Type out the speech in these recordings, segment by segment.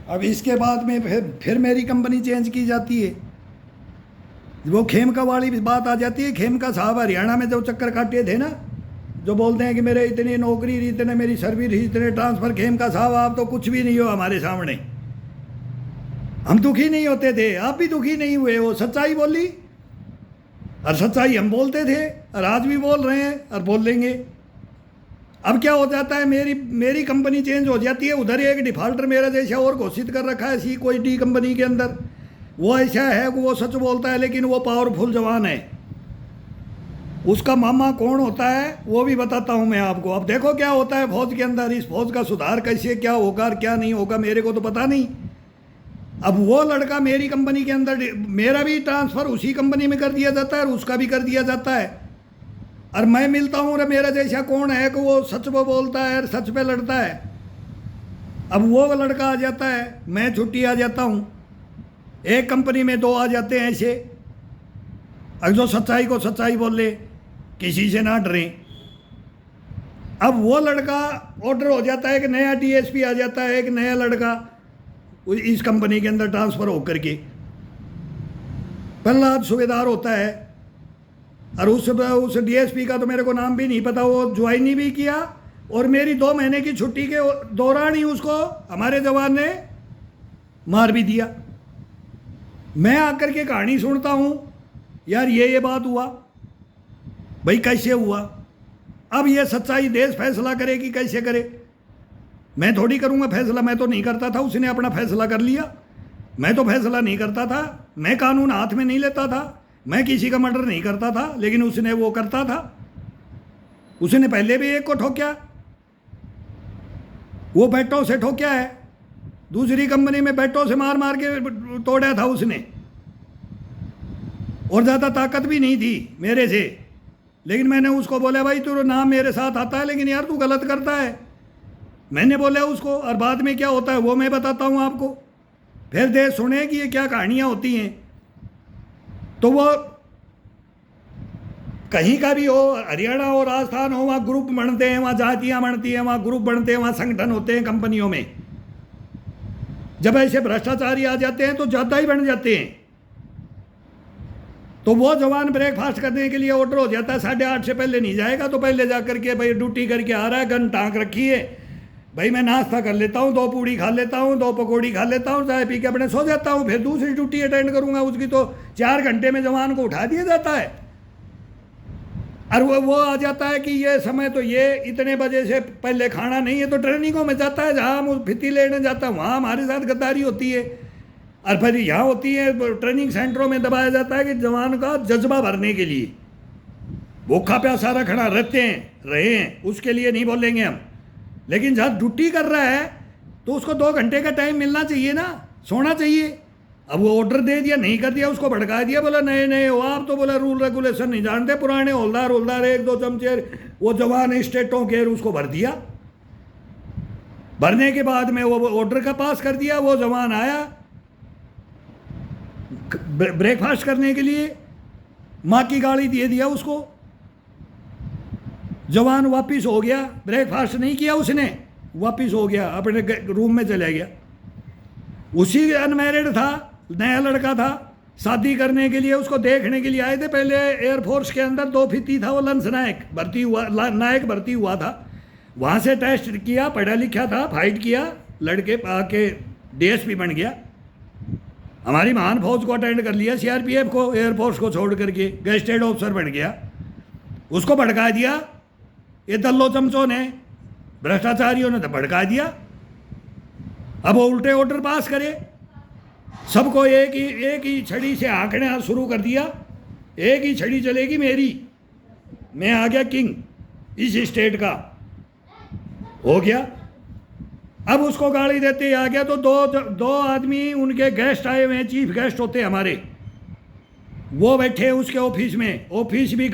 अब इसके बाद में फिर मेरी कंपनी चेंज की जाती है। वो खेमका वाली बात आ जाती है। खेमका साहब हरियाणा में जो चक्कर काटे थे ना, जो बोलते हैं कि मेरे इतनी नौकरी रही, इतने मेरी सर्विस रही, इतने ट्रांसफ़र। खेमका साहब आप तो कुछ भी नहीं हो हमारे सामने। हम दुखी नहीं होते थे, आप भी दुखी नहीं हुए हो। सच्चाई बोली और सच्चाई हम बोलते थे और आज भी बोल रहे हैं और बोल लेंगे। अब क्या हो जाता है, मेरी कंपनी चेंज हो जाती है। उधर एक डिफ़ॉल्टर मेरा जैसा और घोषित कर रखा है सी कोई डी कंपनी के अंदर। वो ऐसा है कि वो सच बोलता है लेकिन वो पावरफुल जवान है। उसका मामा कौन होता है वो भी बताता हूँ मैं आपको। अब देखो क्या होता है फौज के अंदर। इस फौज का सुधार कैसे क्या होगा और क्या नहीं होगा मेरे को तो पता नहीं। अब वो लड़का मेरी कंपनी के अंदर, मेरा भी ट्रांसफ़र उसी कंपनी में कर दिया जाता है और उसका भी कर दिया जाता है। और मैं मिलता हूँ और मेरा जैसा कौन है कि वो सच पे बोलता है और सच पे लड़ता है। अब वो लड़का आ जाता है, मैं छुट्टी आ जाता हूँ। एक कंपनी में दो आ जाते हैं ऐसे, अब जो सच्चाई को सच्चाई बोल ले, किसी से ना डरें। अब वो लड़का ऑर्डर हो जाता है कि नया डीएसपी आ जाता है, एक नया लड़का इस कंपनी के अंदर ट्रांसफ़र होकर के प्रहलाद सूबेदार होता है। और उस डीएसपी का तो मेरे को नाम भी नहीं पता। वो ज्वाइन भी किया और मेरी 2 महीने की छुट्टी के दौरान ही उसको हमारे जवान ने मार भी दिया। मैं आकर के कहानी सुनता हूँ, यार ये बात हुआ भाई, कैसे हुआ। अब ये सच्चाई देश फैसला करे कि कैसे करे। मैं थोड़ी करूँगा फैसला, मैं तो नहीं करता था। उसने अपना फैसला कर लिया, मैं तो फैसला नहीं करता था। मैं कानून हाथ में नहीं लेता था, मैं किसी का मर्डर नहीं करता था, लेकिन उसने वो करता था। उसने पहले भी एक को ठोक्या, वो बैटों से ठोक्या है। दूसरी कंपनी में बैटों से मार मार के तोड़ा था उसने। और ज़्यादा ताकत भी नहीं थी मेरे से, लेकिन मैंने उसको बोला भाई तू नाम मेरे साथ आता है लेकिन यार तू गलत करता है, मैंने बोला उसको। और बाद में क्या होता है वो मैं बताता हूँ आपको। फिर देश सुने कि ये क्या कहानियाँ होती हैं। तो वो कहीं का भी हो, हरियाणा हो, राजस्थान हो, वहाँ ग्रुप बनते हैं, वहाँ जातियाँ बनती हैं, वहाँ ग्रुप बनते हैं, वहाँ संगठन होते हैं कंपनियों में। जब ऐसे भ्रष्टाचारी आ जाते हैं तो ज़्यादा ही बन जाते हैं। तो वो जवान ब्रेकफास्ट करने के लिए ऑर्डर हो जाता है 8:30 से पहले नहीं जाएगा, तो पहले जा करके भाई ड्यूटी करके आ रहा है, गन टाँक रखी है, भाई मैं नाश्ता कर लेता हूँ, 2 पूड़ी खा लेता हूँ, 2 पकौड़ी खा लेता हूँ, चाय पी के अपने सो जाता हूँ, फिर दूसरी ड्यूटी अटेंड करूँगा उसकी। तो 4 घंटे में जवान को उठा दिया जाता है। और वो आ जाता है कि ये समय तो ये इतने बजे से पहले खाना नहीं है, तो ट्रेनिंगों में जाता है जहाँ हम फिती लेने जाता है, वहाँ हमारे साथ गद्दारी होती है। और फिर यहाँ होती है ट्रेनिंग सेंटरों में दबाया जाता है कि जवान का जज्बा भरने के लिए भूखा प्यासा रखना रहे हैं, उसके लिए नहीं बोलेंगे हम। लेकिन जहाँ ड्यूटी कर रहा है तो उसको 2 घंटे का टाइम मिलना चाहिए ना, सोना चाहिए। अब वो ऑर्डर दे दिया, नहीं कर दिया, उसको भड़का दिया, बोला नए हो आप, तो बोला रूल रेगुलेशन नहीं जानते, पुराने हौलदार 1-2 चमचे वो जवान स्टेटों के उसको भर दिया। भरने के बाद में वो ऑर्डर का पास कर दिया। वो जवान आया ब्रेकफास्ट करने के लिए, माँ की गाली दे दिया उसको। जवान वापिस हो गया, ब्रेकफास्ट नहीं किया उसने, वापिस हो गया, अपने रूम में चला गया। उसी अनमैरिड था, नया लड़का था, शादी करने के लिए उसको देखने के लिए आए थे। पहले एयरफोर्स के अंदर 2 फीती था, वो लंस नायक भर्ती हुआ था। वहाँ से टेस्ट किया, पढ़ा लिखा था, फाइट किया, लड़के आके डीएसपी बन गया। हमारी महान फौज को अटेंड कर लिया, सीआरपीएफ को, एयरफोर्स को छोड़ करके गेस्टेड ऑफिसर बन गया। उसको भड़का दिया ये दल्लो चमचों ने, भ्रष्टाचारियों ने तो भड़का दिया। अब वो उल्टे ऑर्डर पास करे, सबको एक ही छड़ी से आंकड़े शुरू कर दिया। एक ही छड़ी चलेगी मेरी, मैं आ गया किंग इस स्टेट का, हो गया। अब उसको गाली देते आ गया। तो दो आदमी उनके गेस्ट आए हुए हैं, चीफ गेस्ट होते हैं हमारे, वो बैठे उसके ऑफिस में। ऑफिस भी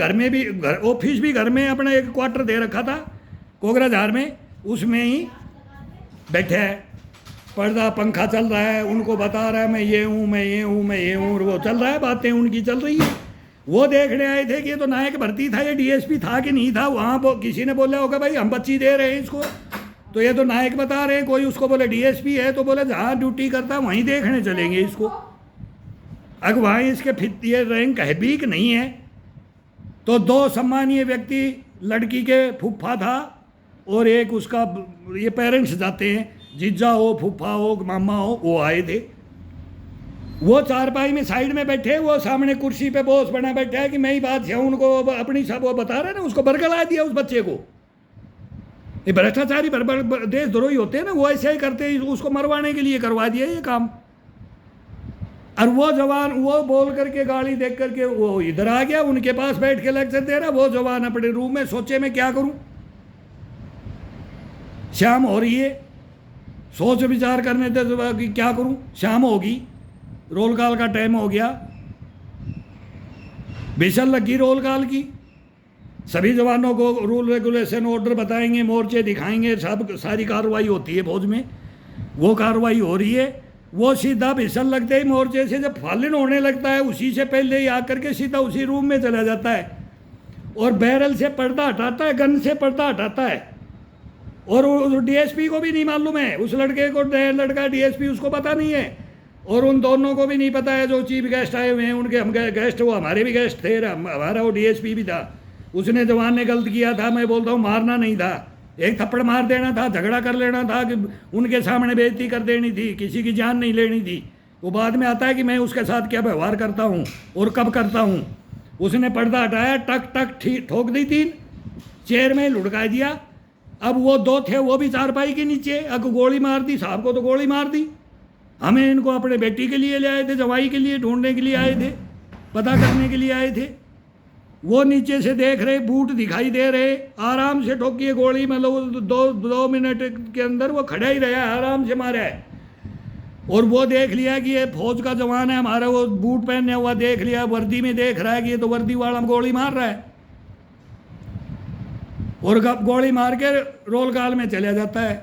घर में अपना एक क्वार्टर दे रखा था कोकराझार में, उसमें ही बैठे है। पर्दा पंखा चल रहा है, उनको बता रहा है मैं ये हूँ, और वो चल रहा है, बातें उनकी चल रही है। वो देखने आए थे कि ये तो नायक भर्ती था, ये डीएसपी था कि नहीं था। वहाँ किसी ने बोला होगा भाई हम बच्ची दे रहे हैं इसको, तो ये तो नायक बता रहे हैं, कोई उसको बोले डीएसपी है तो बोले जहाँ ड्यूटी करता है वहीं देखने चलेंगे इसको। अगर वहाँ इसके फिर ये रैंक है भी कि नहीं है। तो दो सम्मानीय व्यक्ति, लड़की के फूफा था और एक उसका ये पेरेंट्स जाते हैं, जीजा हो, फूफा हो, मामा हो, वो आए थे। वो चारपाई में साइड में बैठे, वो सामने कुर्सी पे बॉस बना बैठा है कि मैं ही बात है, उनको अपनी सब वो बता रहे ना, उसको बरगला दिया उस बच्चे को। ये भ्रष्टाचारी देशद्रोही होते हैं ना, वो ऐसे ही करते हैं, उसको मरवाने के लिए करवा दिया ये काम। और वो जवान वो बोल करके गाली देख करके वो इधर आ गया, उनके पास बैठ के लेक्चर दे रहा। वो जवान अपने रूम में सोचे मैं क्या करूं, शाम हो रही है, सोच विचार करने थे कि क्या करूं, शाम होगी, रोल कॉल का टाइम हो गया, बेसल लगी रोल कॉल की। सभी जवानों को रूल रेगुलेशन ऑर्डर बताएंगे, मोर्चे दिखाएंगे, सब सारी कार्रवाई होती है फौज में। वो कार्रवाई हो रही है, वो सीधा बिसल लगते ही मोर्चे से जब फालिन होने लगता है, उसी से पहले ही आकर के सीधा उसी रूम में चला जाता है और बैरल से पर्दा हटाता है, गन से पर्दा हटाता है। और डीएसपी को भी नहीं मालूम है, उस लड़के को, लड़का डीएसपी, उसको पता नहीं है। और उन दोनों को भी नहीं पता है जो चीफ गेस्ट आए हुए हैं, उनके हम गेस्ट, वो हमारे भी गेस्ट थे, हमारा वो डीएसपी भी था। उसने जवान ने गलत किया था, मैं बोलता हूँ मारना नहीं था, एक थप्पड़ मार देना था, झगड़ा कर लेना था, कि उनके सामने बेइज्जती कर देनी थी, किसी की जान नहीं लेनी थी। वो बाद में आता है कि मैं उसके साथ क्या व्यवहार करता हूँ और कब करता हूँ। उसने पर्दा हटाया, टक टक ठोक दी, 3 चेयर में लुढ़का दिया। अब वो 2 थे, वो भी चारपाई के नीचे, अब गोली मार दी, साहब को तो गोली मार दी। हमें इनको अपने बेटी के लिए ले आए थे, जवाई के लिए ढूंढने के लिए आए थे, पता करने के लिए आए थे। वो नीचे से देख रहे, बूट दिखाई दे रहे, आराम से ठोकी गोली, मतलब 2 मिनट के अंदर वो खड़ा ही रहा, आराम से मारा है। और वो देख लिया कि ये फौज का जवान है हमारा, वो बूट पहने हुआ देख लिया, वर्दी में देख रहा है कि ये तो वर्दी वाला गोली मार रहा है, और गोली मार के रोल कॉल में चला जाता है।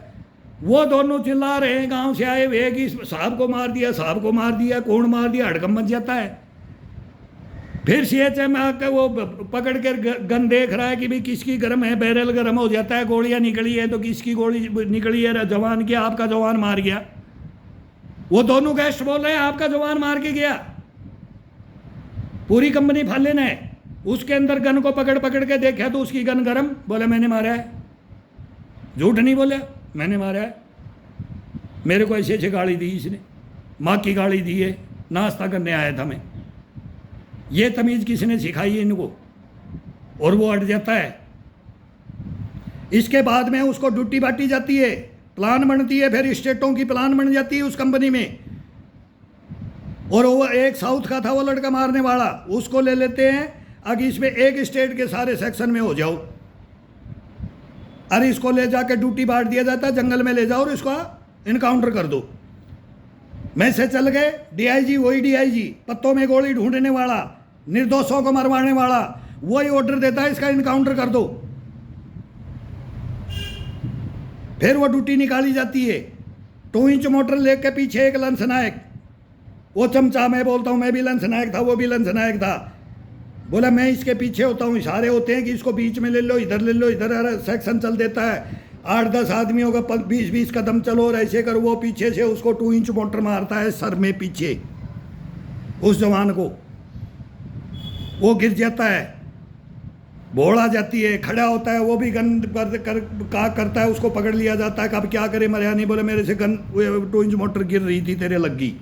वो दोनों चिल्ला रहे हैं गांव से आए हुए कि साहब को मार दिया, साहब को मार दिया, कौन मार दिया, हड़कम मच जाता है। फिर सीएचएम आकर वो पकड़ कर गन देख रहा है कि भाई किसकी गर्म है, बैरल गर्म हो जाता है, गोलियां निकली है तो किसकी गोली निकली है, जवान की, आपका जवान मार गया। वो दोनों गेस्ट बोल रहे हैं आपका जवान मार के गया, पूरी कंपनी फालिन है। उसके अंदर गन को पकड़ पकड़ के देखा तो उसकी गन गर्म, बोला मैंने मारा है, झूठ नहीं बोला, मैंने मारा है, मेरे को ऐसे ऐसे गाली दी इसने, माँ की गाली दी है, नाश्ता करने आया था मैं। ये तमीज़ किसने सिखाई है इनको? और वो अट जाता है। इसके बाद में उसको ड्यूटी बांटी जाती है, प्लान बनती है, फिर स्टेटों की प्लान बन जाती है उस कंपनी में। और वो एक साउथ का था वो लड़का मारने वाला, उसको ले लेते हैं, अगर इसमें एक स्टेट के सारे सेक्शन में हो जाओ, अरे इसको ले जाकर ड्यूटी बांट दिया जाता है, जंगल में ले जाओ और इसको इनकाउंटर कर दो। मैसेज चल गए, डीआईजी वही डीआईजी, पत्तों में गोली ढूंढने वाला, निर्दोषों को मरवाने वाला, वही ऑर्डर देता है इसका इनकाउंटर कर दो। फिर वो ड्यूटी निकाली जाती है, 2 इंच मोटर लेके पीछे एक लंस नायक, वो चमचा, मैं बोलता हूँ मैं भी लंस नायक था, वो भी लंस नायक था, बोला मैं इसके पीछे होता हूँ, इशारे होते हैं कि इसको बीच में ले लो, इधर ले लो, इधर सेक्शन चल देता है, 8-10 आदमियों का 20-20 कदम चलो और ऐसे कर। वो पीछे से उसको 2 इंच मोटर मारता है सर में पीछे, उस जवान को, वो गिर जाता है, भोड़ आ जाती है, खड़ा होता है, वो भी गन करता है, उसको पकड़ लिया जाता है, कब क्या करे, मरिया नहीं, बोले मेरे से गन 2 इंच मोटर गिर रही थी, तेरे लग गई।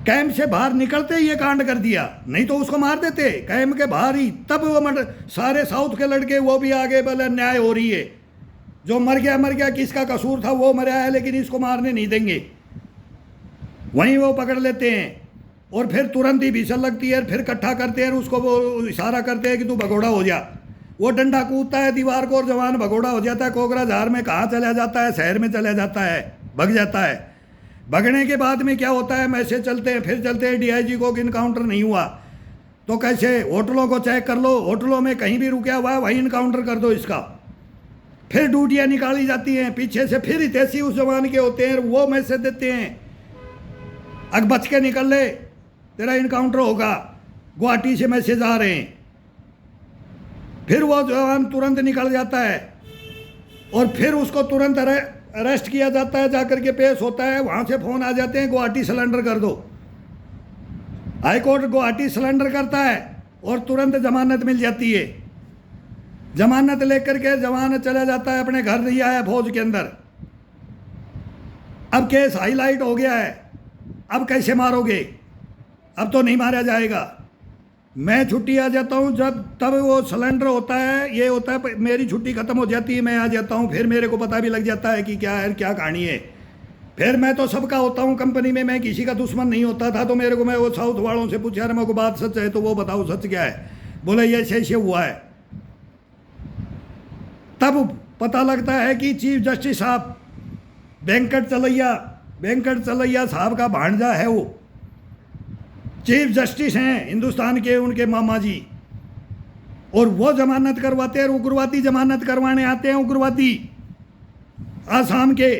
कैंप से बाहर निकलते ही ये कांड कर दिया, नहीं तो उसको मार देते कैंप के बाहर ही। तब वो सारे साउथ के लड़के वो भी आगे, बोले न्याय हो रही है, जो मर गया, किसका कसूर था, वो मरा है, लेकिन इसको मारने नहीं देंगे। वहीं वो पकड़ लेते हैं और फिर तुरंत ही भीषण लगती है, फिर इकट्ठा करते हैं, उसको वो इशारा करते हैं कि तू भगोड़ा हो जा। वो डंडा कूदता है दीवार को और जवान भगोड़ा हो जाता है, कोकराझार में कहाँ चला जाता है, शहर में चला जाता है, भग जाता है। भगने के बाद में क्या होता है, मैसेज चलते हैं, फिर चलते हैं डीआईजी को कि इनकाउंटर नहीं हुआ, तो कैसे, होटलों को चेक कर लो, होटलों में कहीं भी रुका हुआ है वहीं इनकाउंटर कर दो इसका। फिर ड्यूटियाँ निकाली जाती हैं पीछे से, फिर हितैषी उस जवान के होते हैं, वो मैसेज देते हैं अग बच के निकल ले, तेरा इनकाउंटर होगा, गुवाहाटी से मैसेज आ रहे हैं। फिर वो जवान तुरंत निकल जाता है और फिर उसको तुरंत अरेस्ट किया जाता है, जाकर के पेश होता है। वहाँ से फ़ोन आ जाते हैं गुवाहाटी सिलेंडर कर दो। हाई कोर्ट गुवाहाटी सिलेंडर करता है और तुरंत जमानत मिल जाती है। जमानत लेकर के जवान चला जाता है अपने घर, नहीं आया फौज के अंदर। अब केस हाईलाइट हो गया है, अब कैसे मारोगे? अब तो नहीं मारा जाएगा। मैं छुट्टी आ जाता हूँ जब तब वो सिलेंडर होता है, ये होता है मेरी छुट्टी ख़त्म हो जाती है, मैं आ जाता हूँ। फिर मेरे को पता भी लग जाता है कि क्या है, क्या कहानी है। फिर मैं तो सबका होता हूँ कंपनी में, मैं किसी का दुश्मन नहीं होता था। तो मेरे को, मैं वो साउथ वालों से पूछा, अरे मेरे को बात सच है तो वो बताओ सच क्या है। बोले ये ऐसे हुआ है। तब पता लगता है कि चीफ जस्टिस साहब वेंकट चलैया साहब का भांजा है, वो चीफ जस्टिस हैं हिंदुस्तान के, उनके मामा जी। और वो जमानत करवाते हैं, उग्रवादी जमानत करवाने आते हैं, उग्रवादी आसाम के,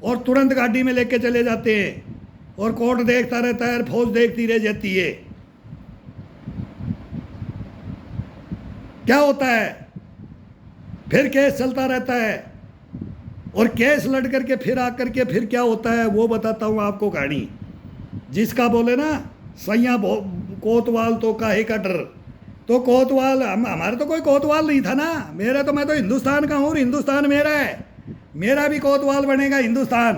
और तुरंत गाड़ी में लेके चले जाते हैं। और कोर्ट देखता रहता है, फौज देखती रह जाती है। क्या होता है? फिर केस चलता रहता है, और केस लड़ करके फिर आकर के फिर क्या होता है वो बताता हूँ आपको कहानी। जिसका बोले ना सैया कोतवाल तो काहे का डर। तो कोतवाल हमारे तो कोई कोतवाल नहीं था ना, मेरा तो, मैं तो हिंदुस्तान का हूँ, हिंदुस्तान मेरा है। मेरा भी कोतवाल बनेगा हिंदुस्तान।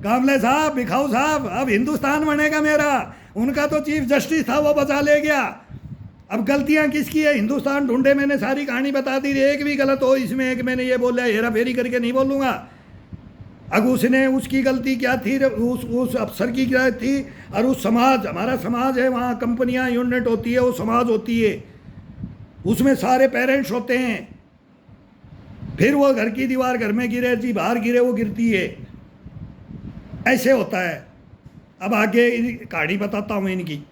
कामले साहब, भिखाऊ साहब, अब हिंदुस्तान बनेगा मेरा। उनका तो चीफ जस्टिस था, वो बचा ले गया। अब गलतियां किसकी है? हिंदुस्तान ढूंढे। मैंने सारी कहानी बता दी, एक भी गलत हो इसमें, एक मैंने ये बोला, हेरा फेरी करके नहीं बोलूँगा। अब उसने, उसकी गलती क्या थी, उस अफसर की क्या थी, और उस समाज, हमारा समाज है, वहाँ कंपनियाँ यूनिट होती है, वो समाज होती है, उसमें सारे पेरेंट्स होते हैं। फिर वो घर की दीवार घर में गिरे जी, बाहर गिरे वो गिरती है, ऐसे होता है। अब आगे कहानी बताता हूँ इनकी।